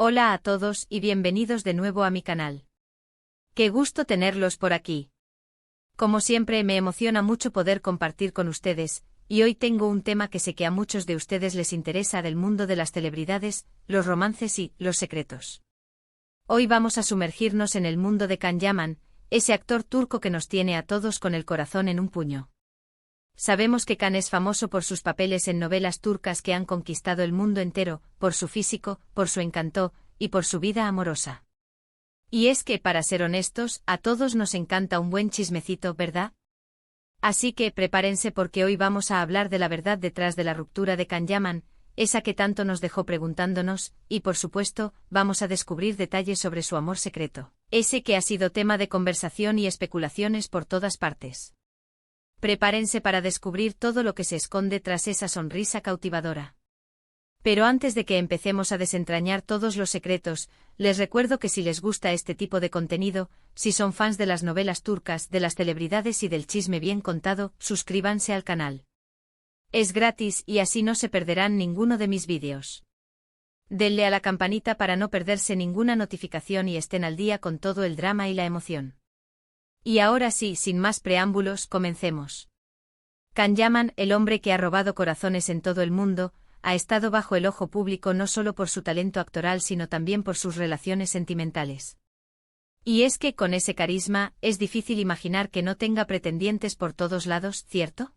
Hola a todos y bienvenidos de nuevo a mi canal. Qué gusto tenerlos por aquí. Como siempre me emociona mucho poder compartir con ustedes, y hoy tengo un tema que sé que a muchos de ustedes les interesa del mundo de las celebridades, los romances y los secretos. Hoy vamos a sumergirnos en el mundo de Can Yaman, ese actor turco que nos tiene a todos con el corazón en un puño. Sabemos que Can es famoso por sus papeles en novelas turcas que han conquistado el mundo entero, por su físico, por su encanto, y por su vida amorosa. Y es que, para ser honestos, a todos nos encanta un buen chismecito, ¿verdad? Así que prepárense porque hoy vamos a hablar de la verdad detrás de la ruptura de Can Yaman, esa que tanto nos dejó preguntándonos, y por supuesto, vamos a descubrir detalles sobre su amor secreto, ese que ha sido tema de conversación y especulaciones por todas partes. Prepárense para descubrir todo lo que se esconde tras esa sonrisa cautivadora. Pero antes de que empecemos a desentrañar todos los secretos, les recuerdo que si les gusta este tipo de contenido, si son fans de las novelas turcas, de las celebridades y del chisme bien contado, suscríbanse al canal. Es gratis y así no se perderán ninguno de mis vídeos. Denle a la campanita para no perderse ninguna notificación y estén al día con todo el drama y la emoción. Y ahora sí, sin más preámbulos, comencemos. Can Yaman, el hombre que ha robado corazones en todo el mundo, ha estado bajo el ojo público no solo por su talento actoral sino también por sus relaciones sentimentales. Y es que con ese carisma, es difícil imaginar que no tenga pretendientes por todos lados, ¿cierto?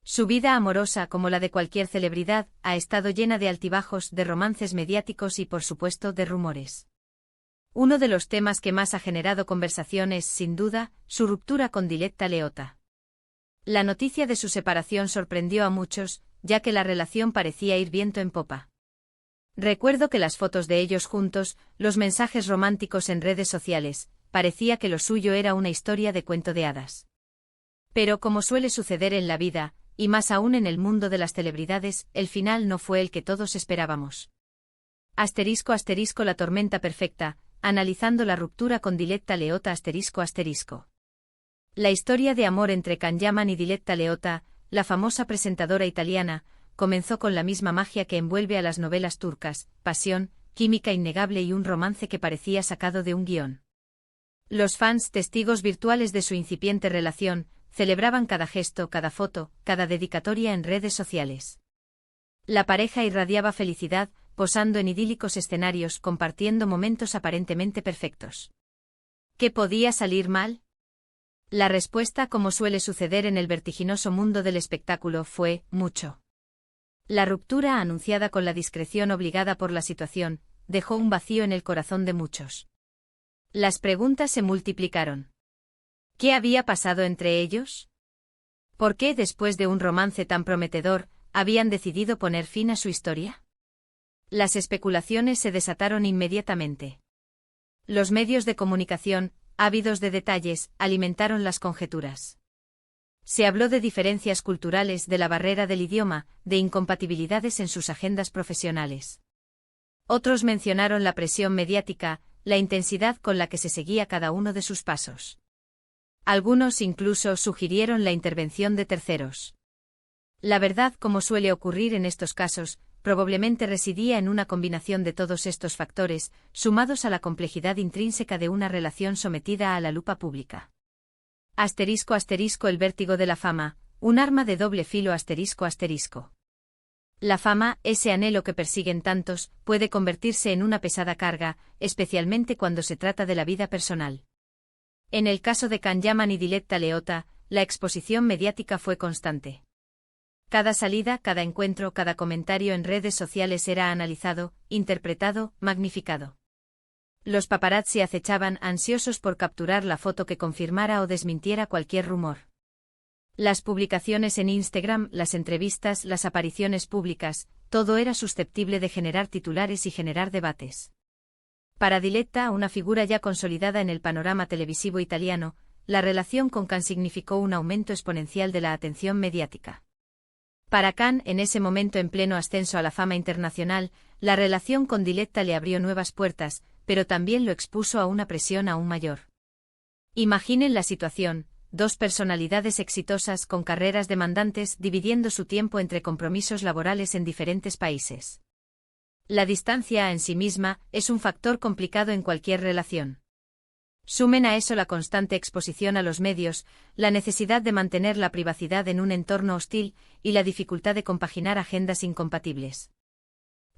Su vida amorosa, como la de cualquier celebridad, ha estado llena de altibajos, de romances mediáticos y por supuesto de rumores. Uno de los temas que más ha generado conversación es, sin duda, su ruptura con Diletta Leotta. La noticia de su separación sorprendió a muchos, ya que la relación parecía ir viento en popa. Recuerdo que las fotos de ellos juntos, los mensajes románticos en redes sociales, parecía que lo suyo era una historia de cuento de hadas. Pero como suele suceder en la vida, y más aún en el mundo de las celebridades, el final no fue el que todos esperábamos. *** La tormenta perfecta, analizando la ruptura con Diletta Leotta ***. La historia de amor entre Can Yaman y Diletta Leotta, la famosa presentadora italiana, comenzó con la misma magia que envuelve a las novelas turcas, pasión, química innegable y un romance que parecía sacado de un guión. Los fans, testigos virtuales de su incipiente relación, celebraban cada gesto, cada foto, cada dedicatoria en redes sociales. La pareja irradiaba felicidad, posando en idílicos escenarios, compartiendo momentos aparentemente perfectos. ¿Qué podía salir mal? La respuesta, como suele suceder en el vertiginoso mundo del espectáculo, fue mucho. La ruptura, anunciada con la discreción obligada por la situación, dejó un vacío en el corazón de muchos. Las preguntas se multiplicaron. ¿Qué había pasado entre ellos? ¿Por qué, después de un romance tan prometedor, habían decidido poner fin a su historia? Las especulaciones se desataron inmediatamente. Los medios de comunicación, ávidos de detalles, alimentaron las conjeturas. Se habló de diferencias culturales, de la barrera del idioma, de incompatibilidades en sus agendas profesionales. Otros mencionaron la presión mediática, la intensidad con la que se seguía cada uno de sus pasos. Algunos incluso sugirieron la intervención de terceros. La verdad, como suele ocurrir en estos casos, probablemente residía en una combinación de todos estos factores, sumados a la complejidad intrínseca de una relación sometida a la lupa pública. *** El vértigo de la fama, un arma de doble filo ***. La fama, ese anhelo que persiguen tantos, puede convertirse en una pesada carga, especialmente cuando se trata de la vida personal. En el caso de Can Yaman y Diletta Leotta, la exposición mediática fue constante. Cada salida, cada encuentro, cada comentario en redes sociales era analizado, interpretado, magnificado. Los paparazzi acechaban, ansiosos por capturar la foto que confirmara o desmintiera cualquier rumor. Las publicaciones en Instagram, las entrevistas, las apariciones públicas, todo era susceptible de generar titulares y generar debates. Para Diletta, una figura ya consolidada en el panorama televisivo italiano, la relación con Can significó un aumento exponencial de la atención mediática. Para Can, en ese momento en pleno ascenso a la fama internacional, la relación con Diletta le abrió nuevas puertas, pero también lo expuso a una presión aún mayor. Imaginen la situación, dos personalidades exitosas con carreras demandantes dividiendo su tiempo entre compromisos laborales en diferentes países. La distancia en sí misma es un factor complicado en cualquier relación. Sumen a eso la constante exposición a los medios, la necesidad de mantener la privacidad en un entorno hostil y la dificultad de compaginar agendas incompatibles.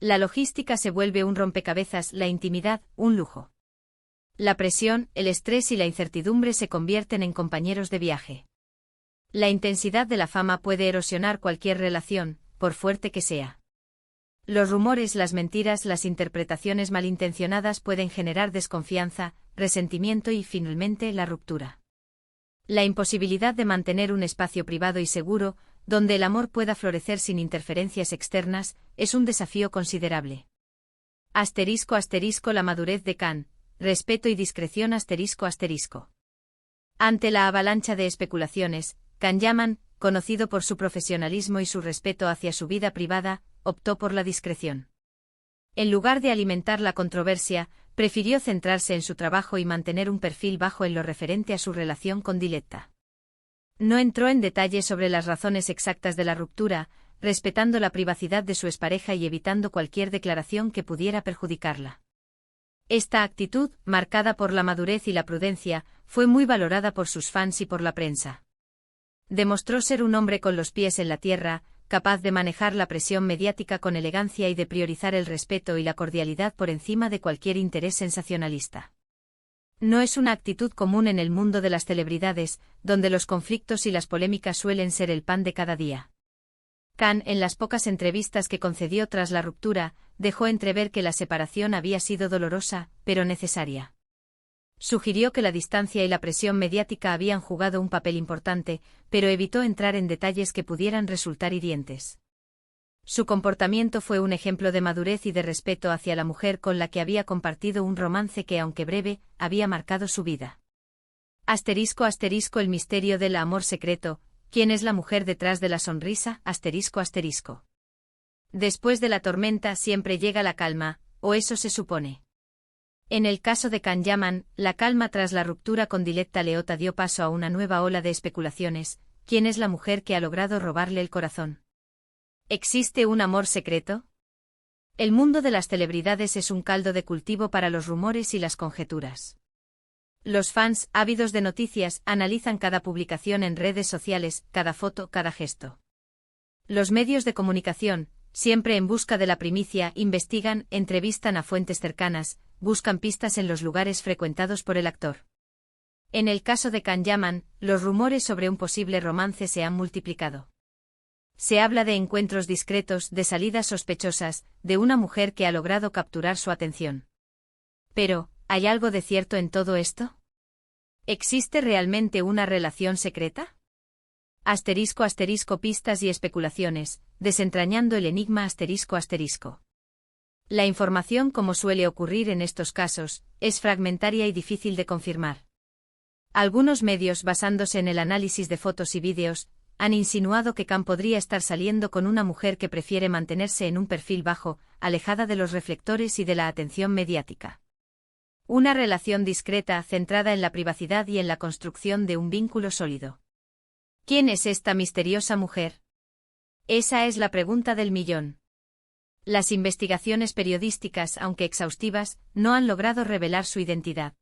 La logística se vuelve un rompecabezas, la intimidad, un lujo. La presión, el estrés y la incertidumbre se convierten en compañeros de viaje. La intensidad de la fama puede erosionar cualquier relación, por fuerte que sea. Los rumores, las mentiras, las interpretaciones malintencionadas pueden generar desconfianza, resentimiento y, finalmente, la ruptura. La imposibilidad de mantener un espacio privado y seguro, donde el amor pueda florecer sin interferencias externas, es un desafío considerable. *** La madurez de Khan, respeto y discreción ***. Ante la avalancha de especulaciones, Khan Yaman, conocido por su profesionalismo y su respeto hacia su vida privada, optó por la discreción. En lugar de alimentar la controversia, prefirió centrarse en su trabajo y mantener un perfil bajo en lo referente a su relación con Diletta. No entró en detalle sobre las razones exactas de la ruptura, respetando la privacidad de su expareja y evitando cualquier declaración que pudiera perjudicarla. Esta actitud, marcada por la madurez y la prudencia, fue muy valorada por sus fans y por la prensa. Demostró ser un hombre con los pies en la tierra, capaz de manejar la presión mediática con elegancia y de priorizar el respeto y la cordialidad por encima de cualquier interés sensacionalista. No es una actitud común en el mundo de las celebridades, donde los conflictos y las polémicas suelen ser el pan de cada día. Khan, en las pocas entrevistas que concedió tras la ruptura, dejó entrever que la separación había sido dolorosa, pero necesaria. Sugirió que la distancia y la presión mediática habían jugado un papel importante, pero evitó entrar en detalles que pudieran resultar hirientes. Su comportamiento fue un ejemplo de madurez y de respeto hacia la mujer con la que había compartido un romance que, aunque breve, había marcado su vida. *** El misterio del amor secreto. ¿Quién es la mujer detrás de la sonrisa? ***. Después de la tormenta siempre llega la calma, o eso se supone. En el caso de Khan Yaman, la calma tras la ruptura con Diletta Leotta dio paso a una nueva ola de especulaciones. ¿Quién es la mujer que ha logrado robarle el corazón? ¿Existe un amor secreto? El mundo de las celebridades es un caldo de cultivo para los rumores y las conjeturas. Los fans, ávidos de noticias, analizan cada publicación en redes sociales, cada foto, cada gesto. Los medios de comunicación, siempre en busca de la primicia, investigan, entrevistan a fuentes cercanas, buscan pistas en los lugares frecuentados por el actor. En el caso de Khan Yaman, los rumores sobre un posible romance se han multiplicado. Se habla de encuentros discretos, de salidas sospechosas, de una mujer que ha logrado capturar su atención. Pero, ¿hay algo de cierto en todo esto? ¿Existe realmente una relación secreta? ***, pistas y especulaciones, desentrañando el enigma ***. La información, como suele ocurrir en estos casos, es fragmentaria y difícil de confirmar. Algunos medios, basándose en el análisis de fotos y vídeos, han insinuado que Khan podría estar saliendo con una mujer que prefiere mantenerse en un perfil bajo, alejada de los reflectores y de la atención mediática. Una relación discreta, centrada en la privacidad y en la construcción de un vínculo sólido. ¿Quién es esta misteriosa mujer? Esa es la pregunta del millón. Las investigaciones periodísticas, aunque exhaustivas, no han logrado revelar su identidad.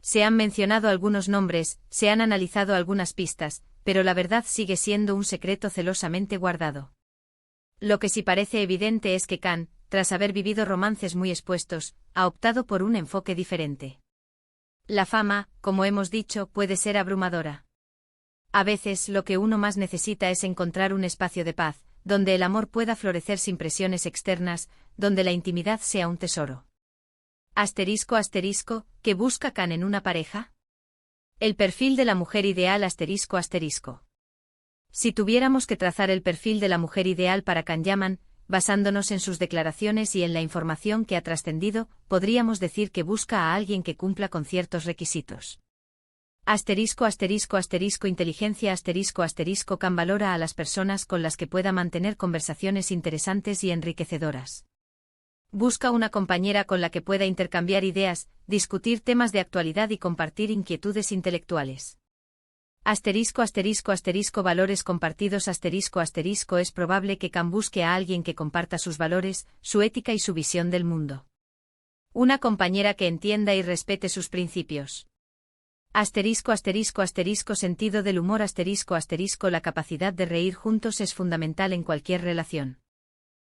Se han mencionado algunos nombres, se han analizado algunas pistas, pero la verdad sigue siendo un secreto celosamente guardado. Lo que sí parece evidente es que Khan, tras haber vivido romances muy expuestos, ha optado por un enfoque diferente. La fama, como hemos dicho, puede ser abrumadora. A veces lo que uno más necesita es encontrar un espacio de paz, donde el amor pueda florecer sin presiones externas, donde la intimidad sea un tesoro. ***, ¿qué busca Khan en una pareja? El perfil de la mujer ideal ***. Si tuviéramos que trazar el perfil de la mujer ideal para Khan Yaman, basándonos en sus declaraciones y en la información que ha trascendido, podríamos decir que busca a alguien que cumpla con ciertos requisitos. Inteligencia Khan valora a las personas con las que pueda mantener conversaciones interesantes y enriquecedoras. Busca una compañera con la que pueda intercambiar ideas, discutir temas de actualidad y compartir inquietudes intelectuales. Valores compartidos es probable que Khan busque a alguien que comparta sus valores, su ética y su visión del mundo. Una compañera que entienda y respete sus principios. Sentido del humor La capacidad de reír juntos es fundamental en cualquier relación.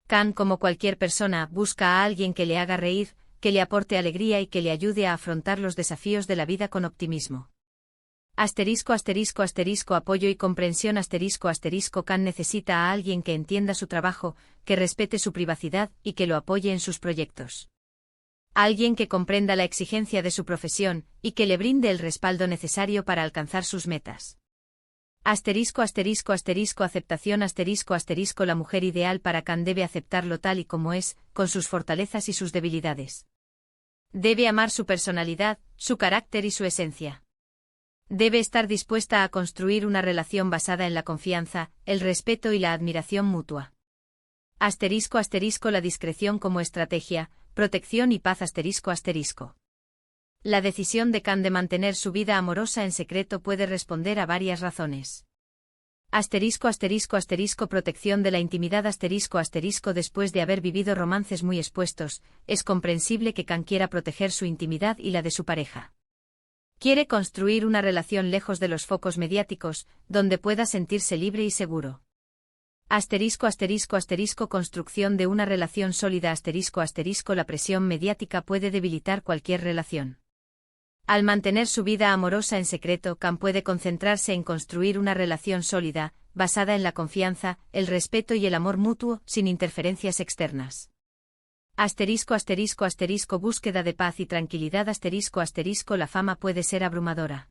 Khan, como cualquier persona, busca a alguien que le haga reír, que le aporte alegría y que le ayude a afrontar los desafíos de la vida con optimismo. Apoyo y comprensión Khan necesita a alguien que entienda su trabajo, que respete su privacidad y que lo apoye en sus proyectos. Alguien que comprenda la exigencia de su profesión y que le brinde el respaldo necesario para alcanzar sus metas. Aceptación La mujer ideal para Khan debe aceptarlo tal y como es, con sus fortalezas y sus debilidades. Debe amar su personalidad, su carácter y su esencia. Debe estar dispuesta a construir una relación basada en la confianza, el respeto y la admiración mutua. La discreción como estrategia, protección y paz La decisión de Khan de mantener su vida amorosa en secreto puede responder a varias razones. Protección de la intimidad Después de haber vivido romances muy expuestos, es comprensible que Khan quiera proteger su intimidad y la de su pareja. Quiere construir una relación lejos de los focos mediáticos, donde pueda sentirse libre y seguro. Construcción de una relación sólida La presión mediática puede debilitar cualquier relación. Al mantener su vida amorosa en secreto, Khan puede concentrarse en construir una relación sólida, basada en la confianza, el respeto y el amor mutuo, sin interferencias externas. Búsqueda de paz y tranquilidad La fama puede ser abrumadora.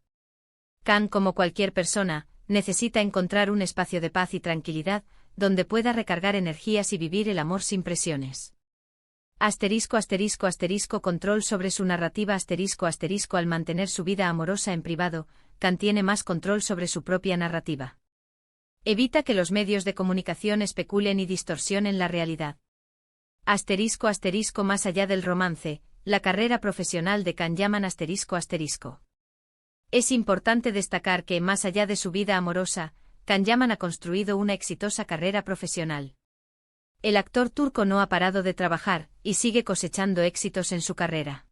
Khan, como cualquier persona, necesita encontrar un espacio de paz y tranquilidad, donde pueda recargar energías y vivir el amor sin presiones. Control sobre su narrativa Al mantener su vida amorosa en privado, Khan tiene más control sobre su propia narrativa. Evita que los medios de comunicación especulen y distorsionen la realidad. Más allá del romance, la carrera profesional de Khan Yaman Es importante destacar que, más allá de su vida amorosa, Khan Yaman ha construido una exitosa carrera profesional. El actor turco no ha parado de trabajar, y sigue cosechando éxitos en su carrera.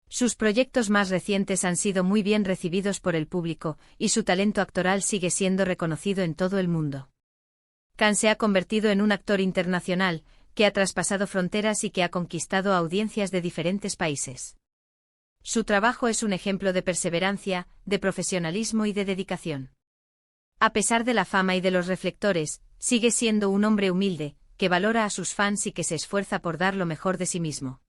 Sus proyectos más recientes han sido muy bien recibidos por el público, y su talento actoral sigue siendo reconocido en todo el mundo. Khan se ha convertido en un actor internacional, que ha traspasado fronteras y que ha conquistado audiencias de diferentes países. Su trabajo es un ejemplo de perseverancia, de profesionalismo y de dedicación. A pesar de la fama y de los reflectores, sigue siendo un hombre humilde, que valora a sus fans y que se esfuerza por dar lo mejor de sí mismo.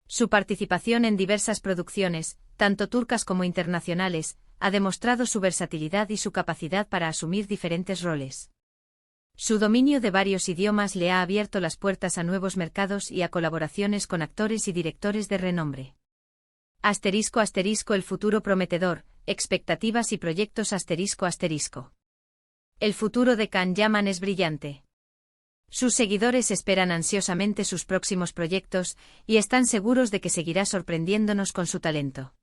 Su participación en diversas producciones, tanto turcas como internacionales, ha demostrado su versatilidad y su capacidad para asumir diferentes roles. Su dominio de varios idiomas le ha abierto las puertas a nuevos mercados y a colaboraciones con actores y directores de renombre. El futuro prometedor, expectativas y proyectos El futuro de Khan Yaman es brillante. Sus seguidores esperan ansiosamente sus próximos proyectos y están seguros de que seguirá sorprendiéndonos con su talento.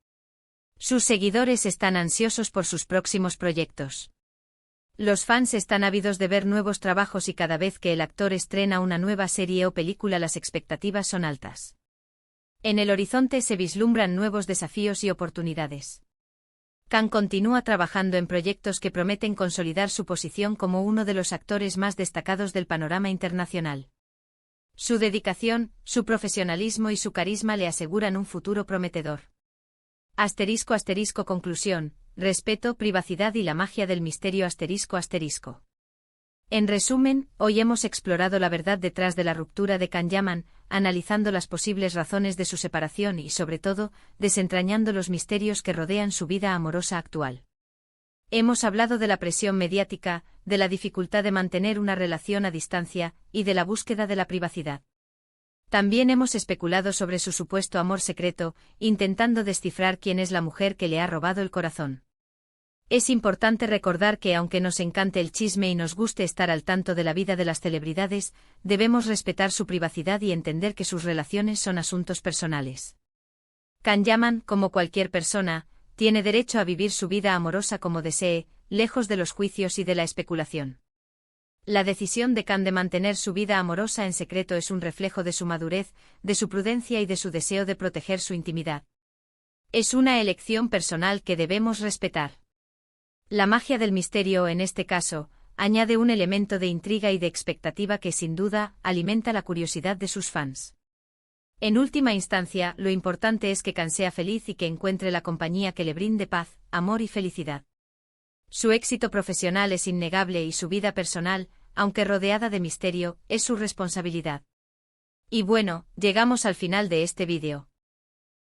Sus seguidores están ansiosos por sus próximos proyectos. Los fans están ávidos de ver nuevos trabajos y cada vez que el actor estrena una nueva serie o película las expectativas son altas. En el horizonte se vislumbran nuevos desafíos y oportunidades. Khan continúa trabajando en proyectos que prometen consolidar su posición como uno de los actores más destacados del panorama internacional. Su dedicación, su profesionalismo y su carisma le aseguran un futuro prometedor. Conclusión, respeto, privacidad y la magia del misterio En resumen, hoy hemos explorado la verdad detrás de la ruptura de Khan Yaman, analizando las posibles razones de su separación y, sobre todo, desentrañando los misterios que rodean su vida amorosa actual. Hemos hablado de la presión mediática, de la dificultad de mantener una relación a distancia, y de la búsqueda de la privacidad. También hemos especulado sobre su supuesto amor secreto, intentando descifrar quién es la mujer que le ha robado el corazón. Es importante recordar que aunque nos encante el chisme y nos guste estar al tanto de la vida de las celebridades, debemos respetar su privacidad y entender que sus relaciones son asuntos personales. Khan Yaman, como cualquier persona, tiene derecho a vivir su vida amorosa como desee, lejos de los juicios y de la especulación. La decisión de Khan de mantener su vida amorosa en secreto es un reflejo de su madurez, de su prudencia y de su deseo de proteger su intimidad. Es una elección personal que debemos respetar. La magia del misterio, en este caso, añade un elemento de intriga y de expectativa que sin duda alimenta la curiosidad de sus fans. En última instancia, lo importante es que Khan sea feliz y que encuentre la compañía que le brinde paz, amor y felicidad. Su éxito profesional es innegable y su vida personal, aunque rodeada de misterio, es su responsabilidad. Y bueno, llegamos al final de este vídeo.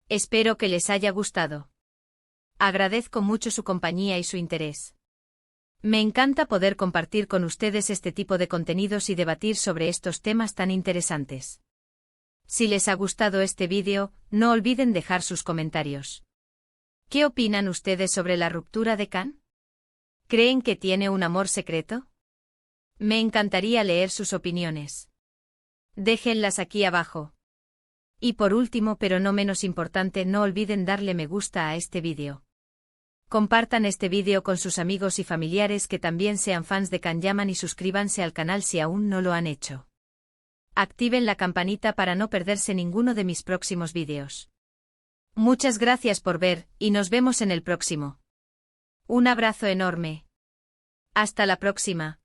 Espero que les haya gustado. Agradezco mucho su compañía y su interés. Me encanta poder compartir con ustedes este tipo de contenidos y debatir sobre estos temas tan interesantes. Si les ha gustado este vídeo, no olviden dejar sus comentarios. ¿Qué opinan ustedes sobre la ruptura de Khan? ¿Creen que tiene un amor secreto? Me encantaría leer sus opiniones. Déjenlas aquí abajo. Y por último, pero no menos importante, no olviden darle me gusta a este vídeo. Compartan este vídeo con sus amigos y familiares que también sean fans de Khan Yaman y suscríbanse al canal si aún no lo han hecho. Activen la campanita para no perderse ninguno de mis próximos vídeos. Muchas gracias por ver, y nos vemos en el próximo. Un abrazo enorme. Hasta la próxima.